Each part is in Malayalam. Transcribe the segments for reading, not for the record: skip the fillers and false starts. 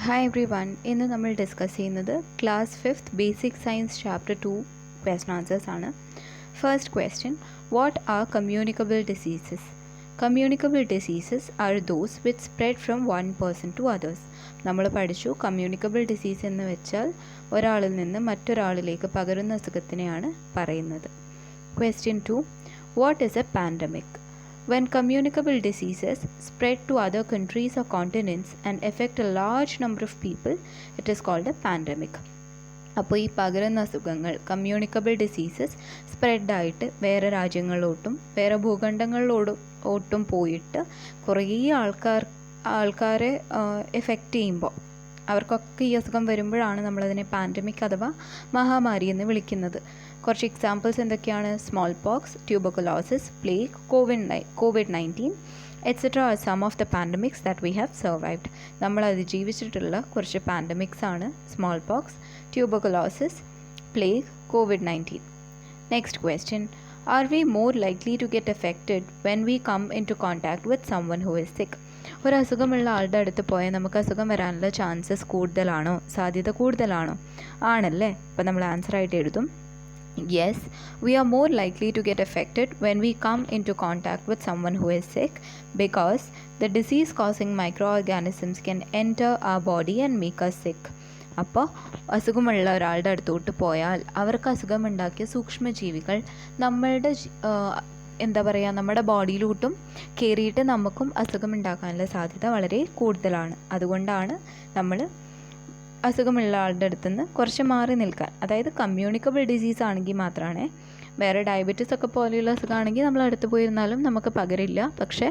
Hi every one. ഇന്ന് നമ്മൾ ഡിസ്കസ് ചെയ്യുന്നത് class 5th basic science chapter 2 question answers ആണ്. First question, what are communicable diseases? Communicable diseases are those which spread from one person to others. നമ്മൾ പഠിച്ചു കമ്മ്യൂണിക്കബിൾ ഡിസീസ് എന്ന് വെച്ചാൽ ഒരാളിൽ നിന്ന് മറ്റൊരാളിലേക്ക് പകരുന്ന അസുഖത്തിനെയാണ് പറയുന്നത്. Question 2, what is A pandemic? When communicable diseases spread to other countries or continents and affect a large number of people, it is called a pandemic. അപ്പോൾ ഈ പകരുന്ന അസുഖങ്ങൾ കമ്മ്യൂണിക്കബിൾ ഡിസീസസ് സ്പ്രെഡായിട്ട് വേറെ രാജ്യങ്ങളിലോട്ടും വേറെ ഭൂഖണ്ഡങ്ങളിലോട്ടും പോയിട്ട് കുറേ ആൾക്കാരെ എഫക്റ്റ് ചെയ്യുമ്പോൾ അവർക്കൊക്കെ ഈ അസുഖം വരുമ്പോഴാണ് നമ്മളതിനെ പാൻഡമിക് അഥവാ മഹാമാരി എന്ന് വിളിക്കുന്നത്. കുറച്ച് എക്സാമ്പിൾസ് എന്തൊക്കെയാണ്? Smallpox, tuberculosis, plague, COVID-19 etcetera are some of the pandemics that we have survived. നമ്മൾ അതിജീവിച്ചിട്ടുള്ള കുറച്ച് പാൻഡമിക്സ് ആണ് smallpox, tuberculosis, plague, COVID-19. Next question, are we more likely to get affected when we come into contact with someone who is sick? ഒരു അസുഖമുള്ള ആളുടെ അടുത്ത് പോയാൽ നമുക്ക് അസുഖം വരാനുള്ള ചാൻസസ് കൂടുതലാണോ, സാധ്യത കൂടുതലാണോ? ആണല്ലേ. അപ്പോൾ നമ്മൾ ആൻസർ ആയിട്ട് എഴുതും yes, we are more likely to get affected when we come into contact with someone who is sick because the disease causing microorganisms can enter our body and make us sick. അപ്പോൾ അസുഖമുള്ള ഒരാളുടെ അടുത്തോട്ട് പോയാൽ അവർക്ക് അസുഖമുണ്ടാക്കിയ സൂക്ഷ്മജീവികൾ നമ്മുടെ ബോഡിയിലോട്ടും കയറിയിട്ട് നമുക്കും അസുഖമുണ്ടാക്കാനുള്ള സാധ്യത വളരെ കൂടുതലാണ്. അതുകൊണ്ടാണ് നമ്മൾ അസുഖമുള്ള ആളുടെ അടുത്ത് നിന്ന് കുറച്ച് മാറി നിൽക്കാൻ, അതായത് കമ്മ്യൂണിക്കബിൾ ഡിസീസ് ആണെങ്കിൽ മാത്രമാണ്. വേറെ ഡയബറ്റീസ് ഒക്കെ പോലെയുള്ള അസുഖമാണെങ്കിൽ നമ്മൾ അടുത്ത് പോയിരുന്നാലും നമുക്ക് പകരില്ല. പക്ഷേ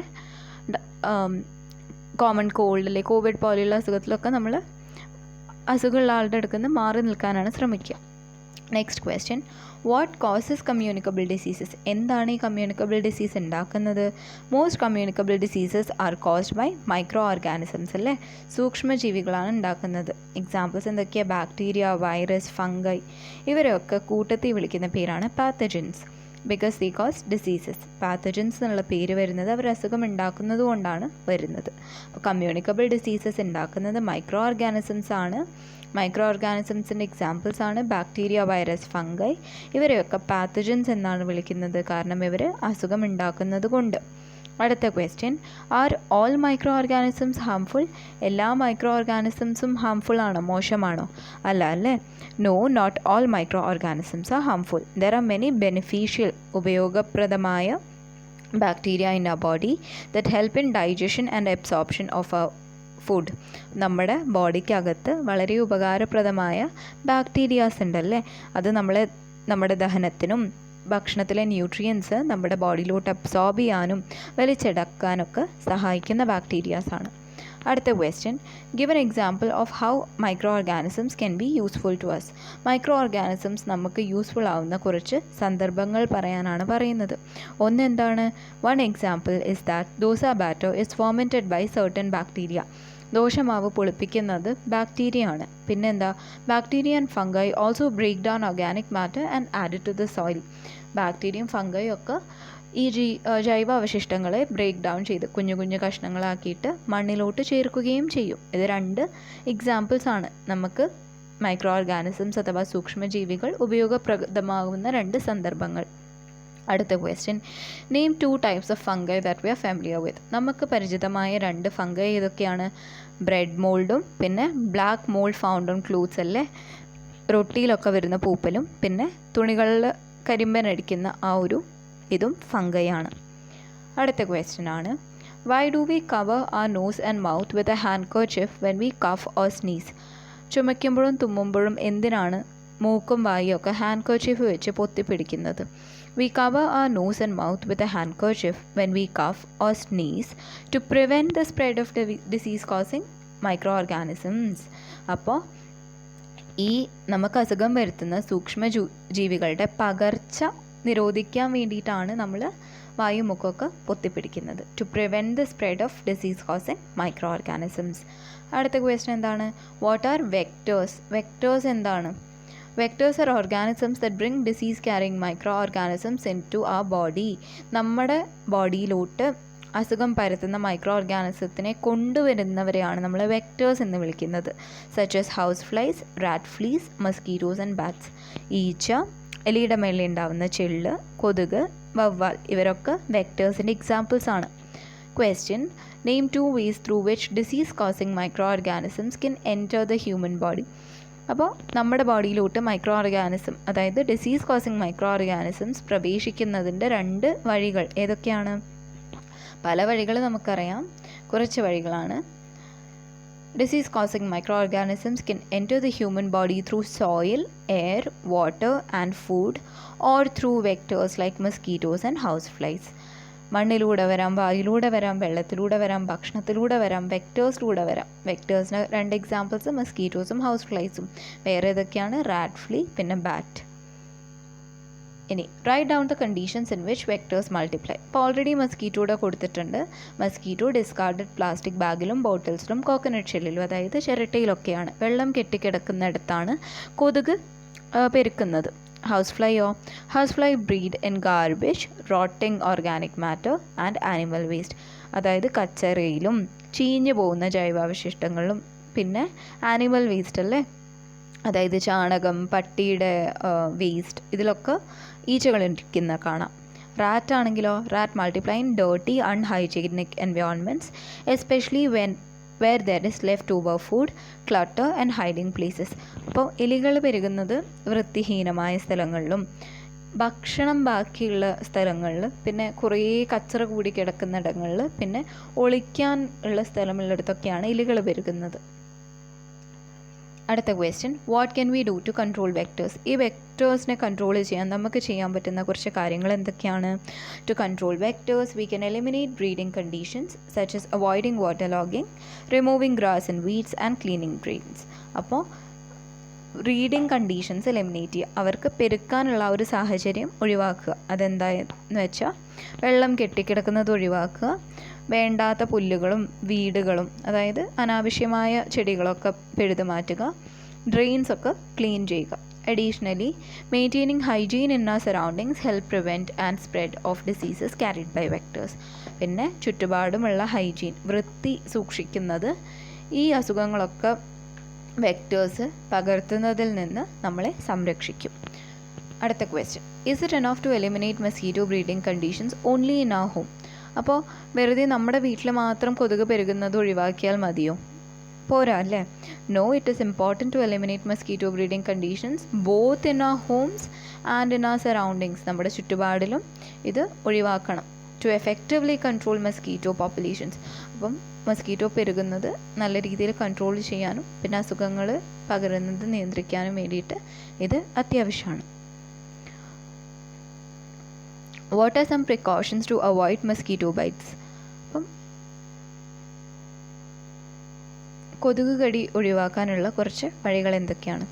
കോമൺ കോൾഡ് അല്ലെ കോവിഡ് പോലെയുള്ള അസുഖത്തിലൊക്കെ നമ്മൾ അസുഖമുള്ള ആളുടെ അടുത്ത് നിന്ന് മാറി നിൽക്കാനാണ് ശ്രമിക്കുക. Next question, what causes communicable diseases? എന്താണ് ഈ കമ്മ്യൂണിക്കബിൾ ഡിസീസ് ഉണ്ടാക്കുന്നത്? Most communicable diseases are caused by microorganisms അല്ലേ, സൂക്ഷ്മജീവികളാണ് ഉണ്ടാക്കുന്നത്. എക്സാമ്പിൾസ് എന്തൊക്കെയാണ്? ബാക്ടീരിയ, വൈറസ്, ഫംഗൈ, ഇവരെയൊക്കെ കൂട്ടത്തിൽ വിളിക്കുന്ന പേരാണ് pathogens. Because they cause diseases. Pathogens എന്നുള്ള പേര് വരുന്നത് അവർ അസുഖം ഉണ്ടാക്കുന്നത് കൊണ്ടാണ് വരുന്നത്. അപ്പോൾ കമ്മ്യൂണിക്കബിൾ ഡിസീസസ് ഉണ്ടാക്കുന്നത് മൈക്രോ ഓർഗാനിസംസ് ആണ്. മൈക്രോ ഓർഗാനിസംസിൻ്റെ എക്സാമ്പിൾസ് ആണ് ബാക്ടീരിയ, വൈറസ്, ഫംഗൈ. ഇവരെയൊക്കെ പാത്തജൻസ് എന്നാണ് വിളിക്കുന്നത്, കാരണം ഇവർ അസുഖം ഉണ്ടാക്കുന്നത് കൊണ്ട്. അടുത്ത question, are all microorganisms harmful? എല്ലാ മൈക്രോ ഓർഗാനിസംസും ഹാംഫുൾ ആണോ, മോശമാണോ? അല്ലേ. No, not all microorganisms are harmful. There are many beneficial, ഉപയോഗപ്രദമായ bacteria in our body that help in digestion and absorption of our food. നമ്മുടെ ബോഡിക്കകത്ത് വളരെ ഉപകാരപ്രദമായ ബാക്ടീരിയാസ് ഉണ്ടല്ലേ, അത് നമ്മുടെ ദഹനത്തിനും ഭക്ഷണത്തിലെ ന്യൂട്രിയൻസ് നമ്മുടെ ബോഡിയിലോട്ട് അബ്സോർബ് ചെയ്യാനും വലിച്ചെടുക്കാനൊക്കെ സഹായിക്കുന്ന ബാക്ടീരിയാസാണ്. അടുത്ത question, give an example of how micro organisms can be useful to us? Micro organisms നമുക്ക് യൂസ്ഫുൾ ആവുന്ന കുറച്ച് സന്ദർഭങ്ങൾ പറയാനാണ് പറയുന്നത്. ഒന്ന് എന്താണ്? One example is that dosa batter is fermented by certain bacteria. ദോശമാവ് പൊളിപ്പിക്കുന്നത് ബാക്ടീരിയ ആണ്. പിന്നെന്താ? Bacteria and fungi also break down organic matter and add to the soil. ബാക്ടീരിയയും ഫംഗൈയും ഒക്കെ ഈ ജൈവ അവശിഷ്ടങ്ങളെ ബ്രേക്ക് ഡൗൺ ചെയ്ത് കുഞ്ഞു കുഞ്ഞു കഷ്ണങ്ങളാക്കിയിട്ട് മണ്ണിലോട്ട് ചേർക്കുകയും ചെയ്യും. ഇത് രണ്ട് എക്സാമ്പിൾസ് ആണ് നമുക്ക് മൈക്രോ ഓർഗാനിസംസ് അഥവാ സൂക്ഷ്മജീവികൾ ഉപയോഗപ്രദമാകുന്ന രണ്ട് സന്ദർഭങ്ങൾ. അടുത്ത question, name 2 types of fungi that we are familiar with? നമുക്ക് പരിചിതമായ രണ്ട് ഫംഗൈ ഏതൊക്കെയാണ്? ബ്രെഡ് മോൾഡും പിന്നെ black mould found on clothes അല്ലേ, റൊട്ടിയിലൊക്കെ വരുന്ന പൂപ്പലും പിന്നെ തുണികളിൽ കരിമ്പനടിക്കുന്ന ആ ഒരു ഇതും ഫംഗൈ ആണ്. അടുത്ത ക്വസ്റ്റ്യൻ ആണ്, why do we cover our nose and mouth with a handkerchief when we cough or sneeze? ചുമയ്ക്കുമ്പോഴും തുമ്മുമ്പോഴും എന്തിനാണ് മൂക്കും വായും ഒക്കെ ഹാൻഡ്കർച്ചിഫ് വെച്ച് പൊത്തിപ്പിടിക്കുന്നത്? We cover our nose and mouth with a handkerchief when we cough or sneeze to prevent the spread of disease-causing microorganisms. അപ്പോൾ ഈ നമുക്ക് അസുഖം വരുത്തുന്ന സൂക്ഷ്മജീവികളുടെ പകർച്ച നിരോധിക്കാൻ വേണ്ടിയിട്ടാണ് നമ്മൾ വായും മുഖമൊക്കെ പൊത്തിപ്പിടിക്കുന്നത്. To prevent the spread of disease causing microorganisms. അടുത്ത ക്വസ്റ്റ്യൻ എന്താണ്? What are vectors? വെക്ടേഴ്സ് എന്താണ്? Vectors are organisms that bring disease carrying microorganisms into our body. നമ്മുടെ ബോഡിയിലോട്ട് അസുഖം പരത്തുന്ന മൈക്രോ ഓർഗാനിസത്തിനെ കൊണ്ടുവരുന്നവരെയാണ് നമ്മൾ വെക്ടേഴ്സ് എന്ന് വിളിക്കുന്നത്. Such as house flies, rat fleas, mosquitoes and bats. ഈച്ച, എലിയുടെ മേളിൽ ഉണ്ടാവുന്ന ചെള്ള്, കൊതുക്, വവ്വാൽ ഇവരൊക്കെ വെക്ടേഴ്സിൻ്റെ എക്സാമ്പിൾസ് ആണ്. Question: name 2 ways through which disease causing microorganisms can enter the human body. അപ്പോൾ നമ്മുടെ ബോഡിയിലോട്ട് മൈക്രോ ഓർഗാനിസം, അതായത് ഡിസീസ് കോസിങ് മൈക്രോ ഓർഗാനിസംസ് പ്രവേശിക്കുന്നതിൻ്റെ 2 വഴികൾ ഏതൊക്കെയാണ്? പല വഴികൾ നമുക്കറിയാം, കുറച്ച് വഴികളാണ്. Disease causing microorganisms can enter the human body through soil, air, water and food, or through vectors like mosquitoes and houseflies. മണ്ണിലൂടെ വരാം, വായുവിലൂടെ വരാം, വെള്ളത്തിലൂടെ വരാം, ഭക്ഷണത്തിലൂടെ വരാം, വെക്ടേഴ്സിലൂടെ വരാം. വെക്ടേഴ്സിന് 2 എക്സാമ്പിൾസ് മസ്കീറ്റോസും ഹൗസ് ഫ്ലൈസും. വേറെ ഏതൊക്കെയാണ്? റാറ്റ് ഫ്ലീ, പിന്നെ ബാറ്റ്. ഇനി write down the conditions in which vectors multiply. ഇപ്പോൾ ഓൾറെഡി മസ്കീറ്റോയുടെ കൊടുത്തിട്ടുണ്ട്. മസ്കീറ്റോ ഡിസ്കാർഡഡ് പ്ലാസ്റ്റിക് ബാഗിലും ബോട്ടിൽസിലും കോക്കനട്ട് ഷെല്ലിലും, അതായത് ചിരട്ടയിലൊക്കെയാണ്, വെള്ളം കെട്ടിക്കിടക്കുന്നിടത്താണ് കൊതുക് പെരുക്കുന്നത്. ഹൗസ് ഫ്ലൈയോ? House fly breed in garbage, rotting organic matter and animal waste, അതായത് കച്ചറയിലും ചീഞ്ഞു പോകുന്ന ജൈവാവശിഷ്ടങ്ങളിലും പിന്നെ ആനിമൽ വേസ്റ്റ് അല്ലേ, അതായത് ചാണകം, പട്ടിയുടെ വേസ്റ്റ്, ഇതിലൊക്കെ ഈച്ചകൾ ഇരിക്കുന്ന കാണാം. റാറ്റ് ആണെങ്കിലോ? Rat multiply in dirty unhygienic environments, especially where there is leftover food, clutter and hiding places. അപ്പോൾ എലികൾ പെരുകുന്നത് വൃത്തിഹീനമായ സ്ഥലങ്ങളിലും ഭക്ഷണം ബാക്കിയുള്ള സ്ഥലങ്ങളിൽ, പിന്നെ കുറേ കച്ചറ കൂടി കിടക്കുന്നിടങ്ങളിൽ, പിന്നെ ഒളിക്കാൻ ഉള്ള സ്ഥലമുള്ളിടത്തൊക്കെയാണ് എലികൾ പെരുകുന്നത്. അടുത്ത question: what can we do to control vectors? ഈ വെക്ടേഴ്സിനെ കൺട്രോൾ ചെയ്യാൻ നമുക്ക് ചെയ്യാൻ പറ്റുന്ന കുറച്ച് കാര്യങ്ങൾ എന്തൊക്കെയാണ്? To control vectors we can eliminate breeding conditions such as avoiding waterlogging, removing grass and weeds and cleaning drains. അപ്പോൾ ബ്രീഡിംഗ് കണ്ടീഷൻസ് എലിമിനേറ്റ് ചെയ്യുക, അവർക്ക് പെരുക്കാനുള്ള ഒരു സാഹചര്യം ഒഴിവാക്കുക. അതെന്താന്ന് വെച്ചാൽ വെള്ളം കെട്ടിക്കിടക്കുന്നത് ഒഴിവാക്കുക, വേണ്ടാത്ത പുല്ലുകളും വീടുകളും, അതായത് അനാവശ്യമായ ചെടികളൊക്കെ പിഴുതു മാറ്റുക, ഡ്രെയിൻസൊക്കെ ക്ലീൻ ചെയ്യുക. Additionally maintaining hygiene in our surroundings help prevent and spread of diseases carried by vectors. പിന്നെ ചുറ്റുപാടുമുള്ള ഹൈജീൻ, വൃത്തി സൂക്ഷിക്കുന്നത് ഈ അസുഖങ്ങളൊക്കെ വെക്ടേഴ്സ് പകർത്തുന്നതിൽ നിന്ന് നമ്മളെ സംരക്ഷിക്കും. അടുത്ത question: is it enough to eliminate mosquito breeding conditions only in our home? അപ്പോൾ വെറുതെ നമ്മുടെ വീട്ടിൽ മാത്രം കൊതുക് പെരുകുന്നത് ഒഴിവാക്കിയാൽ മതിയോ? പോരാ അല്ലേ? No, it is important to eliminate mosquito breeding conditions both in our homes and in our surroundings. നമ്മുടെ ചുറ്റുപാടിലും ഇത് ഒഴിവാക്കണം. To effectively control mosquito populations. അപ്പം മസ്കീറ്റോ പെരുകുന്നത് നല്ല രീതിയിൽ കൺട്രോൾ ചെയ്യാനും പിന്നെ അസുഖങ്ങൾ പകരുന്നത് നിയന്ത്രിക്കാനും വേണ്ടിയിട്ട് ഇത് അത്യാവശ്യമാണ്. What are some precautions to avoid mosquito bites? അപ്പം കൊതുക് കടി ഒഴിവാക്കാനുള്ള കുറച്ച് വഴികൾ എന്തൊക്കെയാണ്?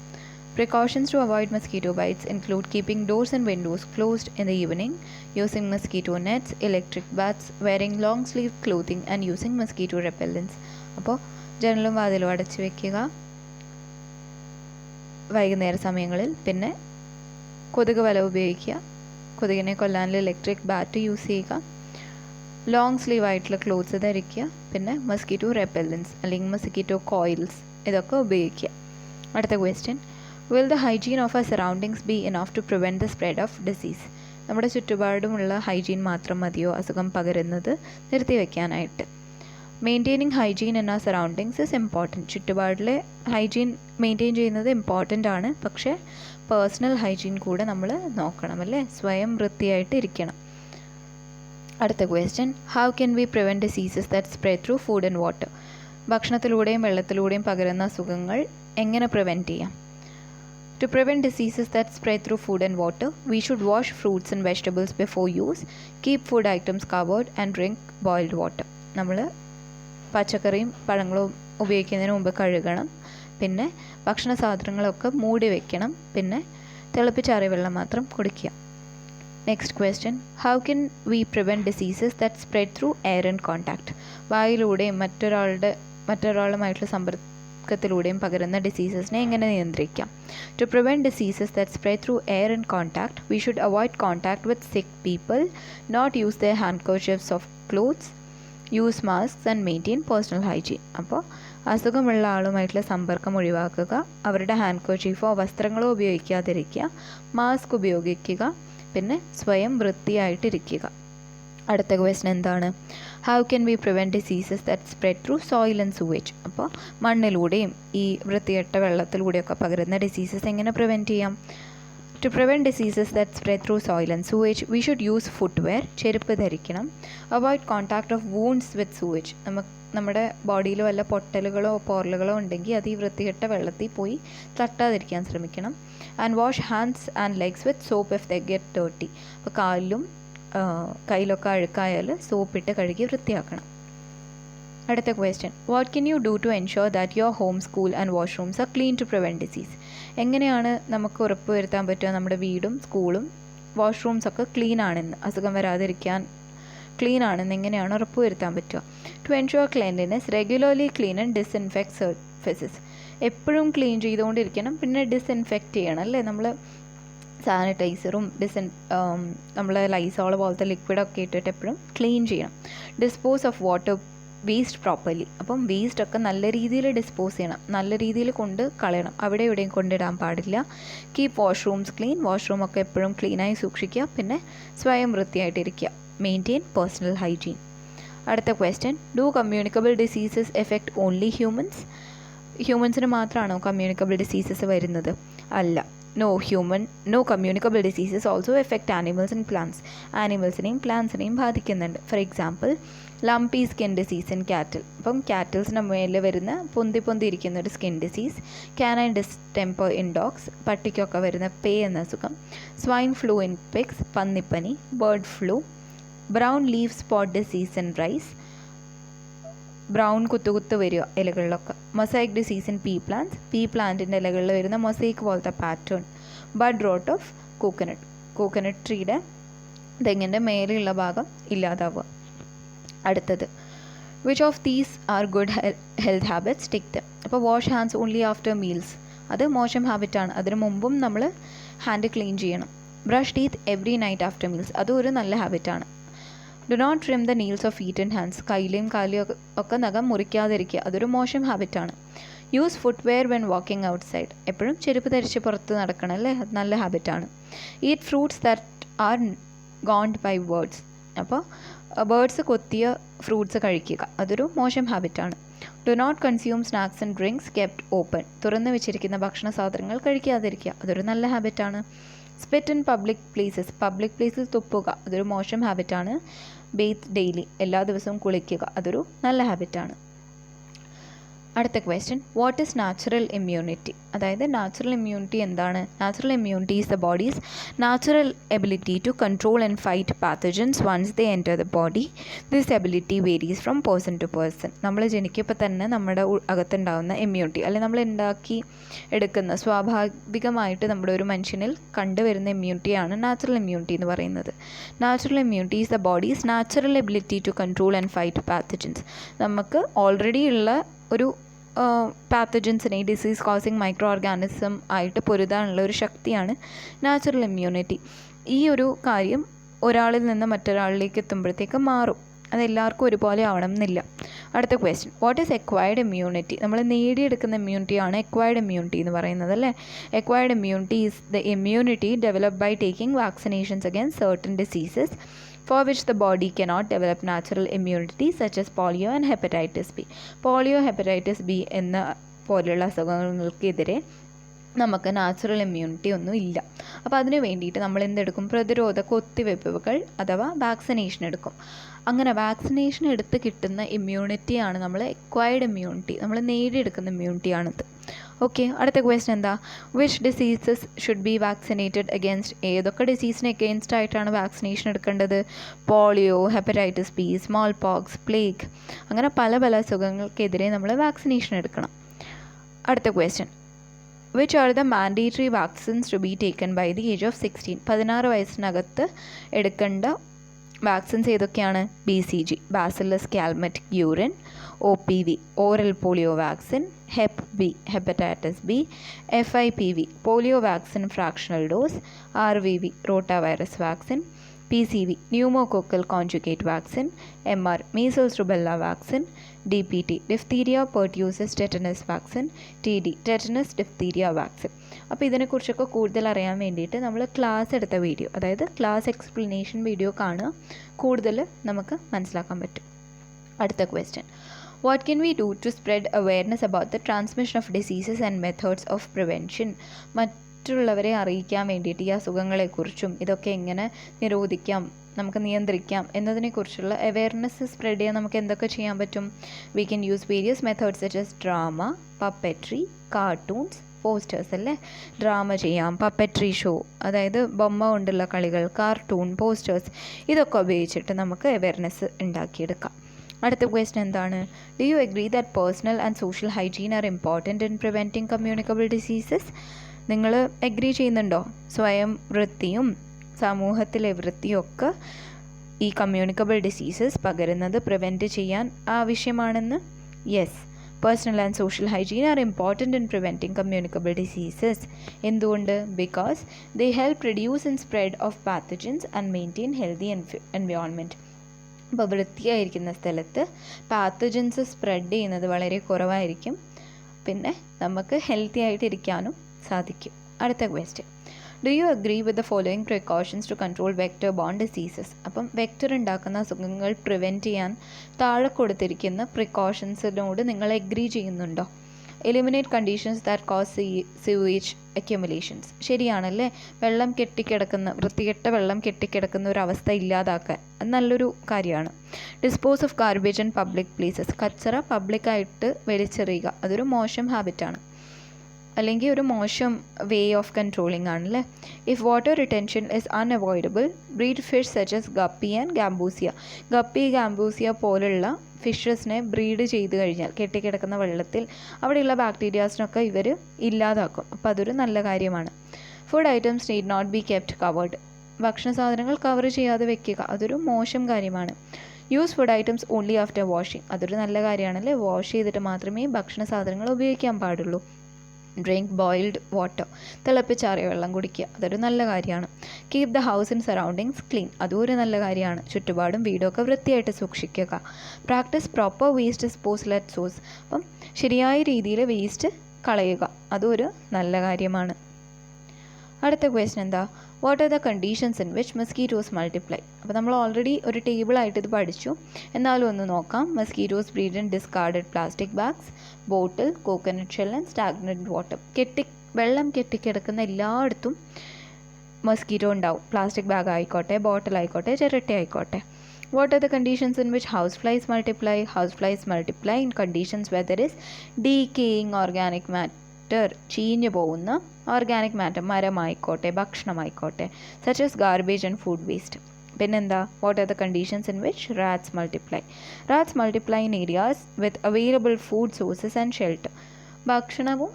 Precautions to avoid mosquito bites include keeping doors and windows closed in the evening, using mosquito nets, electric bats, wearing long sleeve clothing and using mosquito repellents. അപ്പോൾ ജനലും വാതിലും അടച്ചു വയ്ക്കുക വൈകുന്നേര സമയങ്ങളിൽ. പിന്നെ കൊതുക് വല ഉപയോഗിക്കുക, കൊതുകിനെ കൊല്ലാനുള്ള ഇലക്ട്രിക് ബാറ്റ് യൂസ് ചെയ്യുക, ലോങ് സ്ലീവ് ആയിട്ടുള്ള ക്ലോത്ത്സ് ധരിക്കുക, പിന്നെ മസ്കിറ്റോ റെപ്പല്ലൻസ് അല്ലെങ്കിൽ മസ്കിറ്റോ കോയിൽസ് ഇതൊക്കെ ഉപയോഗിക്കുക. അടുത്ത question: Will the hygiene of our surroundings be enough to prevent the spread of disease? നമ്മുടെ ചുറ്റുപാടുമുള്ള ഹൈജീൻ മാത്രം മതിയോ അസുഖം പകരുന്നത് നിർത്തിവെക്കാനായിട്ട്? Maintaining hygiene in our surroundings is important. ചുറ്റുപാടിലെ ഹൈജീൻ മെയിൻറ്റെയിൻ ചെയ്യുന്നത് ഇമ്പോർട്ടൻ്റ് ആണ്, പക്ഷേ പേഴ്സണൽ ഹൈജീൻ കൂടെ നമ്മൾ നോക്കണം അല്ലേ, സ്വയം വൃത്തിയായിട്ട് ഇരിക്കണം. അടുത്ത question: how can we prevent diseases that spread through food and water? ഭക്ഷണത്തിലൂടെയും വെള്ളത്തിലൂടെയും പകരുന്ന അസുഖങ്ങൾ എങ്ങനെ പ്രിവെൻറ്റ് ചെയ്യാം? To prevent diseases that spread through food and water, we should wash fruits and vegetables before use, keep food items covered and drink boiled water. നമ്മൾ പച്ചക്കറിയും പഴങ്ങളും ഉപയോഗിക്കുന്നതിന് മുമ്പ് കഴുകണം, പിന്നെ ഭക്ഷണ സാധനങ്ങളൊക്കെ മൂടി വയ്ക്കണം, പിന്നെ തിളപ്പിച്ചാറിയ വെള്ളം മാത്രം കുടിക്കുക. Next question: how can we prevent diseases that spread through air and contact? വായുവിലൂടെയും മറ്റൊരാളുമായിട്ടുള്ള സമ്പർക്കത്തിലൂടെയും പകരുന്ന ഡിസീസസിനെ എങ്ങനെ നിയന്ത്രിക്കാം? To prevent diseases that spread through air and contact, we should avoid contact with sick people, not use their handkerchiefs of clothes, use masks and maintain personal hygiene. അപ്പോൾ അസുഖമുള്ള ആളുമായിട്ടുള്ള സമ്പർക്കം ഒഴിവാക്കുക, അവരുടെ ഹാൻഡ് കർച്ചീഫോ വസ്ത്രങ്ങളോ ഉപയോഗിക്കാതിരിക്കുക, മാസ്ക് ഉപയോഗിക്കുക, പിന്നെ സ്വയം വൃത്തിയായിട്ടിരിക്കുക. അടുത്ത ക്വസ്റ്റ്യൻ എന്താണ്? How can we prevent diseases that spread through soil and sewage? അപ്പോൾ മണ്ണിലൂടെയും ഈ വൃത്തികെട്ട വെള്ളത്തിലൂടെയൊക്കെ പകരുന്ന ഡിസീസസ് എങ്ങനെ പ്രിവെൻറ്റ് ചെയ്യാം? To prevent diseases that spread through soil and sewage, we should use footwear, ചെരുപ്പ് ധരിക്കണം. Avoid contact of wounds with sewage. നമ്മുടെ ബോഡിയിൽ വല്ല പൊട്ടലുകളോ പോറലുകളോ ഉണ്ടെങ്കിൽ അത് ഈ വൃത്തികെട്ട വെള്ളത്തിൽ പോയി തട്ടാതിരിക്കാൻ ശ്രമിക്കണം. And wash hands and legs with soap if they get dirty. അപ്പോൾ കാലിലും കയ്യിലൊക്കെ അഴുക്കായാൽ സോപ്പിട്ട് കഴുകി വൃത്തിയാക്കണം. അടുത്ത question, what can you do to ensure that your home, school and washrooms are clean to prevent disease? എങ്ങനെയാണ് നമുക്ക് ഉറപ്പ് വരുത്താൻ പറ്റുക നമ്മുടെ വീടും സ്കൂളും വാഷ്റൂംസൊക്കെ ക്ലീൻ ആണെന്ന്, അസുഖം വരാതിരിക്കാൻ ക്ലീൻ ആണെന്ന് എങ്ങനെയാണ് ഉറപ്പ് വരുത്താൻ പറ്റുക? To ensure cleanliness, regularly clean and disinfect surfaces. എപ്പോഴും ക്ലീൻ ചെയ്തുകൊണ്ടിരിക്കണം, പിന്നെ ഡിസ്ഇൻഫെക്റ്റ് ചെയ്യണം അല്ലേ? നമ്മൾ സാനിറ്റൈസറും നമ്മൾ ലൈസോൾ പോലത്തെ ലിക്വിഡൊക്കെ ഇട്ടിട്ട് എപ്പോഴും ക്ലീൻ ചെയ്യണം. Dispose of water waste properly. അപ്പം വേസ്റ്റൊക്കെ നല്ല രീതിയിൽ ഡിസ്പോസ് ചെയ്യണം, നല്ല രീതിയിൽ കൊണ്ട് കളയണം, അവിടെ എവിടെയും കൊണ്ടിടാൻ പാടില്ല. കീപ് വാഷ്റൂംസ് ക്ലീൻ, വാഷ്റൂമൊക്കെ എപ്പോഴും ക്ലീനായി സൂക്ഷിക്കുക, പിന്നെ സ്വയം വൃത്തിയായിട്ടിരിക്കുക. Maintain personal hygiene. അടുത്ത question, do communicable diseases effect only humans? ഹ്യൂമൻസിന് മാത്രമാണോ കമ്മ്യൂണിക്കബിൾ ഡിസീസസ് വരുന്നത്? അല്ല. No communicable diseases also affect animals and plants. ആനിമൽസിനെയും പ്ലാന്റ്സിനെയും ബാധിക്കുന്നുണ്ട്. For example, lumpy skin disease in cattle. അപ്പം കാറ്റിൽസിൻ്റെ മേലെ വരുന്ന പൊന്തി ഇരിക്കുന്ന ഒരു skin disease. Canine distemper in dogs, പട്ടിക്കൊക്കെ വരുന്ന പേ എന്ന അസുഖം. സ്വൈൻ ഫ്ലൂ ഇൻ പിഗ്സ്, പന്നിപ്പനി. Bird flu. Brown leaf spot disease in rice, brown കുത്തുകുത്ത് വരിക ഇലകളിലൊക്കെ. Mosaic disease in pea plants, pea പ്ലാന്റിൻ്റെ ഇലകളിൽ വരുന്ന മൊസൈക്ക് പോലത്തെ pattern. Bud rot of coconut ട്രീയുടെ തെങ്ങിൻ്റെ മേലെയുള്ള ഭാഗം ഇല്ലാതാവുക. അടുത്തത്, which of these are good health habits? Tick them. അപ്പോൾ wash hands only after meals, അത് മോശം ഹാബിറ്റാണ്, അതിന് മുമ്പും നമ്മൾ ഹാൻഡ് ക്ലീൻ ചെയ്യണം. Brush teeth every night after meals, അതും ഒരു നല്ല ഹാബിറ്റാണ്. Do not trim the nails of feet and hands, കയ്യിലെയും കാലിലും ഒക്കെ നഖം മുറിക്കാതിരിക്കുക, അതൊരു മോശം ഹാബിറ്റാണ്. Use footwear when walking outside, എപ്പോഴും ചെരുപ്പ് ധരിച്ച് പുറത്ത് നടക്കണം അല്ലേ, അത് നല്ല ഹാബിറ്റാണ്. Eat fruits that are gnawed by birds, അപ്പോൾ ബേർഡ്സ് കൊത്തിയ ഫ്രൂട്ട്സ് കഴിക്കുക, അതൊരു മോശം ഹാബിറ്റാണ്. Do not consume snacks and drinks kept open, തുറന്നു വെച്ചിരിക്കുന്ന ഭക്ഷണ സാധനങ്ങൾ കഴിക്കാതിരിക്കുക, അതൊരു നല്ല ഹാബിറ്റാണ്. സ്പിറ്റ് ഇൻ പബ്ലിക് പ്ലേസിൽ തുപ്പുക, അതൊരു മോശം ഹാബിറ്റാണ്. ബേത്ത് ഡെയിലി, എല്ലാ ദിവസവും കുളിക്കുക, അതൊരു നല്ല ഹാബിറ്റാണ്. അടുത്ത question, what is natural immunity? അതായത് നാച്ചുറൽ ഇമ്മ്യൂണിറ്റി എന്താണ്? Natural immunity is the body's natural ability to control and fight pathogens once they enter the body. This ability varies from person to person. നമ്മൾ ജനിക്കുമ്പോൾ തന്നെ നമ്മുടെ അകത്തുണ്ടാകുന്ന ഇമ്മ്യൂണിറ്റി, അല്ലെങ്കിൽ നമ്മൾ ഉണ്ടാക്കി എടുക്കുന്ന സ്വാഭാവികമായിട്ട് നമ്മുടെ ഒരു മനുഷ്യനിൽ കണ്ടുവരുന്ന ഇമ്മ്യൂണിറ്റിയാണ് നാച്ചുറൽ ഇമ്മ്യൂണിറ്റി എന്ന് പറയുന്നത്. Natural immunity is the body's natural ability to control and fight pathogens. നമുക്ക് ഓൾറെഡി ഉള്ള ഒരു പാത്തജൻസിനെ, ഡിസീസ് കോസിങ് മൈക്രോ ഓർഗാനിസം ആയിട്ട് പൊരുതാനുള്ള ഒരു ശക്തിയാണ് നാച്ചുറൽ ഇമ്മ്യൂണിറ്റി. ഈ ഒരു കാര്യം ഒരാളിൽ നിന്ന് മറ്റൊരാളിലേക്ക് എത്തുമ്പോഴത്തേക്ക് മാറും, അതെല്ലാവർക്കും ഒരുപോലെ ആവണം എന്നില്ല. അടുത്ത question, what is acquired immunity? നമ്മൾ നേടിയെടുക്കുന്ന ഇമ്മ്യൂണിറ്റിയാണ് എക്വയർഡ് ഇമ്മ്യൂണിറ്റി എന്ന് പറയുന്നത് അല്ലേ. Acquired immunity is the immunity developed by taking vaccinations against certain diseases for which the body cannot develop natural immunity such as polio and hepatitis B. Polio, hepatitis B എന്ന പോലെയുള്ള അസുഖങ്ങൾക്കെതിരെ നമുക്ക് നാച്ചുറൽ ഇമ്മ്യൂണിറ്റി ഒന്നും ഇല്ല. അപ്പോൾ അതിന് വേണ്ടിയിട്ട് നമ്മൾ എന്തെടുക്കും? പ്രതിരോധ കുത്തിവയ്പ്പുകൾ അഥവാ വാക്സിനേഷൻ എടുക്കും. അങ്ങനെ വാക്സിനേഷൻ എടുത്ത് കിട്ടുന്ന ഇമ്മ്യൂണിറ്റിയാണ് നമ്മൾ എക്വയർഡ് ഇമ്മ്യൂണിറ്റി, നമ്മൾ നേടിയെടുക്കുന്ന ഇമ്മ്യൂണിറ്റിയാണിത്. ഓക്കെ, അടുത്ത ക്വസ്റ്റ്യൻ എന്താ? Which diseases should be vaccinated against? ഏതൊക്കെ ഡിസീസിന് അഗെയിൻസ്റ്റ് ആയിട്ടാണ് വാക്സിനേഷൻ എടുക്കേണ്ടത്? Polio, hepatitis B, small pox, plague, അങ്ങനെ പല പല അസുഖങ്ങൾക്കെതിരെ നമ്മൾ വാക്സിനേഷൻ എടുക്കണം. അടുത്ത question, which are the mandatory vaccines to be taken by the age of 16? 16 വയസ്സിനകത്ത് എടുക്കേണ്ട വാക്സിൻസ് ഏതൊക്കെയാണ്? BCG, bacillus Calmette Guerin, OPV, oral polio vaccine, Hep B, hepatitis B, FIPV, polio vaccine fractional dose, RVV, rota virus vaccine, PCV pneumococcal conjugate vaccine, MR measles rubella vaccine, DPT diphtheria pertussis tetanus vaccine, TD tetanus diphtheria vaccine. അപ്പോൾ ഇതിനെക്കുറിച്ചൊക്കെ കൂടുതൽ അറിയാൻ വേണ്ടിയിട്ട് നമ്മൾ ക്ലാസ് എടുത്ത വീഡിയോ, അതായത് ക്ലാസ് എക്സ്പ്ലനേഷൻ വീഡിയോ കാണുക, കൂടുതൽ നമുക്ക് മനസ്സിലാക്കാൻ പറ്റും. അടുത്ത question, what can we do to spread awareness about the transmission of diseases and methods of prevention? മറ്റുള്ളവരെ അറിയിക്കാൻ വേണ്ടിയിട്ട് ഈ അസുഖങ്ങളെക്കുറിച്ചും ഇതൊക്കെ എങ്ങനെ നിരോധിക്കാം, നമുക്ക് നിയന്ത്രിക്കാം എന്നതിനെക്കുറിച്ചുള്ള അവെയർനെസ് സ്പ്രെഡ് ചെയ്യാൻ നമുക്ക് എന്തൊക്കെ ചെയ്യാൻ പറ്റും? We can use various methods such as drama, puppetry, cartoons, posters അല്ലേ. ഡ്രാമ ചെയ്യാം, പപ്പറ്റ്റി ഷോ, അതായത് ബൊമ്മ കൊണ്ടുള്ള കളികൾ, കാർട്ടൂൺ, പോസ്റ്റേഴ്സ്, ഇതൊക്കെ ഉപയോഗിച്ചിട്ട് നമുക്ക് അവെയർനെസ് ഉണ്ടാക്കിയെടുക്കാം. അടുത്ത ക്വസ്റ്റ്യൻ എന്താണ്? Do you agree that personal and social hygiene are important in preventing communicable diseases? നിങ്ങൾ അഗ്രി ചെയ്യുന്നുണ്ടോ? സ്വയം വൃത്തിയും സമൂഹത്തിലെ വൃത്തിയൊക്കെ ഈ കമ്മ്യൂണിക്കബിൾ ഡിസീസസ് പകരുന്നത് പ്രിവെൻറ്റ് ചെയ്യാൻ ആവശ്യമാണെന്ന്? Yes, personal and social hygiene are important in preventing communicable diseases. എന്തുകൊണ്ട്? Because they help reduce and spread of pathogens and maintain healthy environment. അപ്പോൾ വൃത്തിയായിരിക്കുന്ന സ്ഥലത്ത് പാത്തജൻസ് സ്പ്രെഡ് ചെയ്യുന്നത് വളരെ കുറവായിരിക്കും, പിന്നെ നമുക്ക് ഹെൽത്തി ആയിട്ടിരിക്കാനും സാധിക്കും. അടുത്ത question, do you agree with the following precautions to control vector borne diseases? അപ്പം വെക്ടർ ഉണ്ടാക്കുന്ന അസുഖങ്ങൾ പ്രിവെൻറ്റ് ചെയ്യാൻ താഴെ കൊടുത്തിരിക്കുന്ന പ്രിക്കോഷൻസിനോട് നിങ്ങൾ അഗ്രി ചെയ്യുന്നുണ്ടോ? Eliminate conditions that cause sewage accumulations. ശരിയാണല്ലേ, വെള്ളം കെട്ടിക്കിടക്കുന്ന, വൃത്തികെട്ട വെള്ളം കെട്ടിക്കിടക്കുന്ന ഒരു അവസ്ഥ ഇല്ലാതാക്കാൻ, അത് നല്ലൊരു കാര്യമാണ്. Dispose of garbage and public places. കച്ചറ പബ്ലിക്കായിട്ട് വലിച്ചെറിയുക, അതൊരു മോശം ഹാബിറ്റാണ്, അല്ലെങ്കിൽ ഒരു മോശം വേ ഓഫ് കൺട്രോളിംഗ് ആണല്ലേ. If water retention is unavoidable, breed fish such as guppy and gambusia. Guppy, gambusia പോലുള്ള ഫിഷസിനെ ബ്രീഡ് ചെയ്ത് കഴിഞ്ഞാൽ കെട്ടിക്കിടക്കുന്ന വെള്ളത്തിൽ അവിടെയുള്ള ബാക്ടീരിയാസിനൊക്കെ ഇവർ ഇല്ലാതാക്കും. അപ്പോൾ അതൊരു നല്ല കാര്യമാണ്. Food items need not be kept covered. ഭക്ഷണ സാധനങ്ങൾ കവർ ചെയ്യാതെ വെക്കുക, അതൊരു മോശം കാര്യമാണ്. Use food items only after washing. അതൊരു നല്ല കാര്യമാണല്ലേ, വാഷ് ചെയ്തിട്ട് മാത്രമേ ഭക്ഷണ സാധനങ്ങൾ ഉപയോഗിക്കാൻ പാടുള്ളൂ. Drink boiled water. തിളപ്പിച്ചാറിയ വെള്ളം കുടിക്കുക, അതൊരു നല്ല കാര്യമാണ്. Keep the house and surroundings clean. അതും ഒരു നല്ല കാര്യമാണ്. ചുറ്റുപാടും വീടൊക്കെ വൃത്തിയായിട്ട് സൂക്ഷിക്കുക. Practise proper waste disposal at source. അപ്പം ശരിയായ രീതിയിൽ വേസ്റ്റ് കളയുക, അതും ഒരു നല്ല കാര്യമാണ്. അടുത്ത ക്വസ്റ്റ്യൻ എന്താ? What are the conditions in which mosquitoes multiply? അപ്പോൾ നമ്മൾ ഓൾറെഡി ഒരു ടേബിളായിട്ട് ഇത് പഠിച്ചു, എന്നാലും ഒന്ന് നോക്കാം. Mosquitoes breed in discarded plastic bags, bottle, coconut shell and stagnant water. വെള്ളം കെട്ടിക്കിടക്കുന്ന എല്ലായിടത്തും മസ്കീറ്റോ ഉണ്ടാവും. പ്ലാസ്റ്റിക് ബാഗ് ആയിക്കോട്ടെ, ബോട്ടിൽ ആയിക്കോട്ടെ, ചിരട്ട ആയിക്കോട്ടെ. What are the conditions in which houseflies multiply? Houseflies multiply in conditions where there is decaying organic matter, ചീഞ്ഞു പോകുന്ന ഓർഗാനിക് മാറ്റർ, മരമായിക്കോട്ടെ, ഭക്ഷണമായിക്കോട്ടെ, such as garbage and food waste. പിന്നെന്താ? What are the conditions in which rats multiply? Rats multiply in areas with available food sources and shelter. ഭക്ഷണവും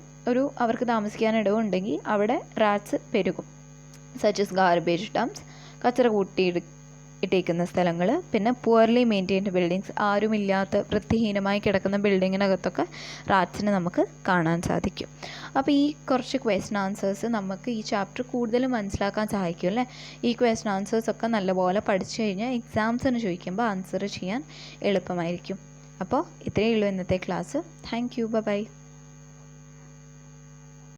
അവർക്ക് താമസിക്കാൻ ഇടവുണ്ടെങ്കിൽ അവിടെ റാറ്റ്സ് പെരുകും. സച്ച് ആസ് ഗാർബേജ് ഡംപ്സ്, കച്ചറ ഇട്ടേക്കുന്ന സ്ഥലങ്ങൾ, പിന്നെ പുവർലി മെയിൻറ്റെയിൻഡ് ബിൽഡിങ്സ്, ആരുമില്ലാത്ത വൃത്തിഹീനമായി കിടക്കുന്ന ബിൽഡിങ്ങിനകത്തൊക്കെ റാറ്റ്സിനെ നമുക്ക് കാണാൻ സാധിക്കും. അപ്പോൾ ഈ കുറച്ച് ക്വസ്റ്റ്യൻ ആൻസേഴ്സ് നമുക്ക് ഈ ചാപ്റ്റർ കൂടുതൽ മനസ്സിലാക്കാൻ സഹായിക്കും അല്ലേ. ഈ ക്വസ്റ്റ്യൻ ആൻസേഴ്സൊക്കെ നല്ലപോലെ പഠിച്ചു കഴിഞ്ഞാൽ എക്സാംസിന് ചോദിക്കുമ്പോൾ ആൻസർ ചെയ്യാൻ എളുപ്പമായിരിക്കും. അപ്പോൾ ഇത്രയേ ഉള്ളൂ ഇന്നത്തെ ക്ലാസ്. Thank you, by.